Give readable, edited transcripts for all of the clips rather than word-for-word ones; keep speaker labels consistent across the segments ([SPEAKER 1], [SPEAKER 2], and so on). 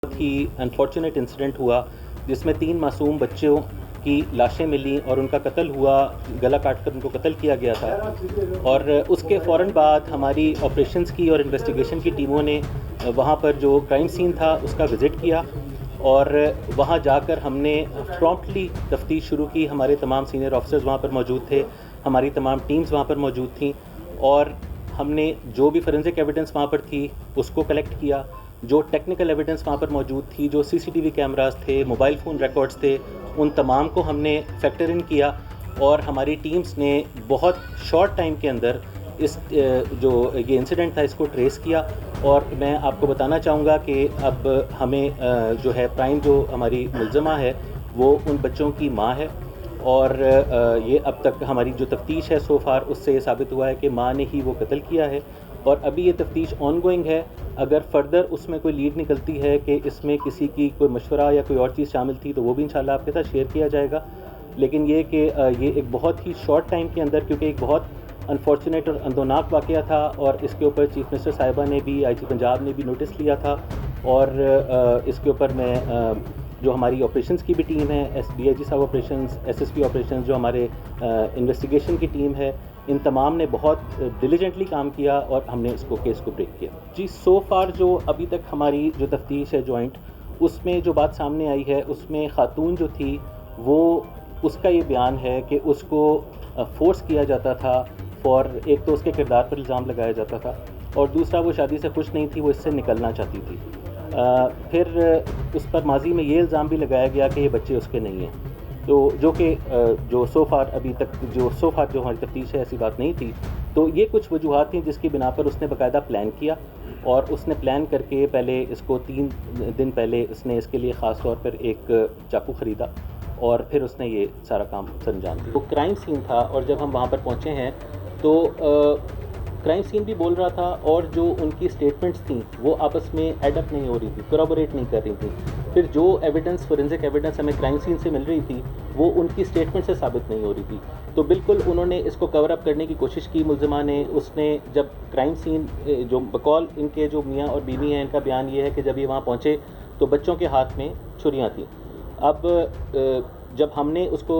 [SPEAKER 1] بہت ہی unfortunate incident ہوا جس میں 3 معصوم بچوں کی لاشیں ملیں اور ان کا قتل ہوا، گلا کاٹ کر ان کو قتل کیا گیا تھا. اور اس کے فوراً بعد ہماری آپریشنز کی اور انویسٹیگیشن کی ٹیموں نے وہاں پر جو کرائم سین تھا اس کا وزٹ کیا اور وہاں جا کر ہم نے پرومپٹلی تفتیش شروع کی. ہمارے تمام سینئر آفیسرز وہاں پر موجود تھے، ہماری تمام ٹیمز وہاں پر موجود تھیں اور ہم نے جو بھی فورینزک ایویڈنس وہاں پر تھی اس کو کلیکٹ کیا. جو ٹیکنیکل ایویڈنس وہاں پر موجود تھی، جو سی سی ٹی وی کیمراز تھے، موبائل فون ریکارڈز تھے، ان تمام کو ہم نے فیکٹر ان کیا اور ہماری ٹیمز نے بہت شارٹ ٹائم کے اندر اس جو یہ انسیڈنٹ تھا اس کو ٹریس کیا. اور میں آپ کو بتانا چاہوں گا کہ اب ہمیں جو ہے پرائم جو ہماری ملزمہ ہے وہ ان بچوں کی ماں ہے اور یہ اب تک ہماری جو تفتیش ہے سو فار اس سے یہ ثابت ہوا ہے کہ ماں نے ہی وہ قتل کیا ہے اور ابھی یہ تفتیش آن گوئنگ ہے. اگر فردر اس میں کوئی لیڈ نکلتی ہے کہ اس میں کسی کی کوئی مشورہ یا کوئی اور چیز شامل تھی تو وہ بھی انشاءاللہ آپ کے ساتھ شیئر کیا جائے گا. لیکن یہ کہ یہ ایک بہت ہی شارٹ ٹائم کے اندر، کیونکہ ایک بہت انفارچونیٹ اور اندوناک واقعہ تھا اور اس کے اوپر چیف منسٹر صاحبہ نے بھی، آئی جی پنجاب نے بھی نوٹس لیا تھا اور اس کے اوپر میں جو ہماری آپریشنز کی بھی ٹیم ہے، ایس ڈی آئی جی صاحب operations, S S P operations, جو ہمارے انویسٹیگیشن کی ٹیم ہے، ان تمام نے بہت ڈیلیجنٹلی کام کیا اور ہم نے اس کو کیس کو بریک کیا. جی سو فار جو ابھی تک ہماری جو تفتیش ہے جوائنٹ، اس میں جو بات سامنے آئی ہے اس میں خاتون جو تھی وہ اس کا یہ بیان ہے کہ اس کو فورس کیا جاتا تھا فار، ایک تو اس کے کردار پر الزام لگایا جاتا تھا اور دوسرا وہ شادی سے خوش نہیں تھی، وہ اس سے نکلنا چاہتی تھی. پھر اس پر ماضی میں یہ الزام بھی لگایا گیا کہ یہ بچے اس کے نہیں ہیں، تو جو کہ جو سو فار ابھی تک جو ہماری تفتیش ہے ایسی بات نہیں تھی. تو یہ کچھ وجوہات تھیں جس کی بنا پر اس نے باقاعدہ پلان کیا اور اس نے پلان کر کے پہلے اس کو 3 دن پہلے اس نے اس کے لیے خاص طور پر ایک چاقو خریدا اور پھر اس نے یہ سارا کام سر انجام دیا. وہ کرائم سین تھا اور جب ہم وہاں پر پہنچے ہیں تو کرائم سین بھی بول رہا تھا اور جو ان کی سٹیٹمنٹس تھیں وہ آپس میں ایڈ اپ نہیں ہو رہی تھی، کورابوریٹ نہیں کر رہی تھیں. پھر جو ایویڈنس، فورینزک ایویڈنس ہمیں کرائم سین سے مل رہی تھی وہ ان کی سٹیٹمنٹ سے ثابت نہیں ہو رہی تھی. تو بالکل انہوں نے اس کو کور اپ کرنے کی کوشش کی ملزمہ نے. اس نے جب کرائم سین جو بقول ان کے جو میاں اور بیوی ہیں، ان کا بیان یہ ہے کہ جب یہ وہاں پہنچے تو بچوں کے ہاتھ میں چھریاں تھیں. اب جب ہم نے اس کو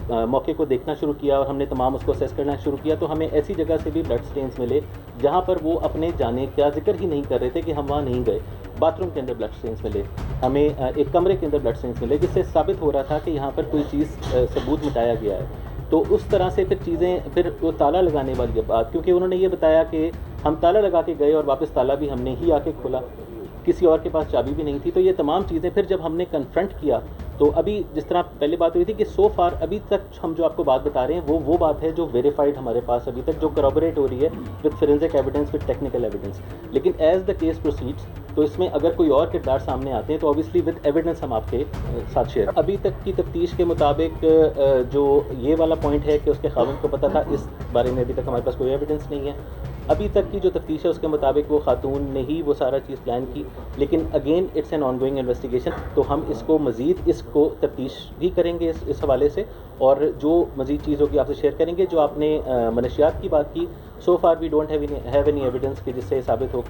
[SPEAKER 1] موقع کو دیکھنا شروع کیا اور ہم نے تمام اس کو اسیس کرنا شروع کیا تو ہمیں ایسی جگہ سے بھی بلڈ سٹینز ملے جہاں پر وہ اپنے جانے کا ذکر ہی نہیں کر رہے تھے کہ ہم وہاں نہیں گئے. باتھ روم کے اندر بلڈ سٹینز ملے، ہمیں ایک کمرے کے اندر بلڈ سٹینز ملے، جس سے ثابت ہو رہا تھا کہ یہاں پر کوئی چیز ثبوت مٹایا گیا ہے. تو اس طرح سے پھر وہ تالا لگانے والی بات، کیونکہ انہوں نے یہ بتایا کہ ہم تالا لگا کے گئے اور واپس تالا بھی ہم نے ہی آ کے کھولا، کسی اور کے پاس چابی بھی نہیں تھی. تو یہ تمام چیزیں پھر جب ہم نے کنفرنٹ کیا تو ابھی جس طرح پہلے بات ہوئی تھی کہ سو فار ابھی تک ہم جو آپ کو بات بتا رہے ہیں وہ بات ہے جو ویریفائڈ ہمارے پاس ابھی تک جو کورابوریٹ ہو رہی ہے with forensic evidence, with technical evidence. لیکن ایز دا کیس پروسیڈس تو اس میں اگر کوئی اور کردار سامنے آتے ہیں تو اوبیسلی وتھ ایویڈنس ہم آپ کے ساتھ شیئر. ابھی تک کی تفتیش کے مطابق جو یہ والا پوائنٹ ہے کہ اس کے خاوند کو پتہ تھا، اس بارے میں ابھی تک ہمارے پاس کوئی ایویڈنس نہیں ہے. ابھی تک کی جو تفتیش ہے اس کے مطابق وہ خاتون نے ہی وہ سارا چیز پلان کی. لیکن again it's an ongoing investigation, تو ہم اس کو مزید اس کو تفتیش بھی کریں گے اس حوالے سے اور جو مزید چیز ہوگی آپ سے شیئر کریں گے. جو آپ نے منشیات کی بات کی، so far we don't have any evidence کہ جس سے ثابت ہو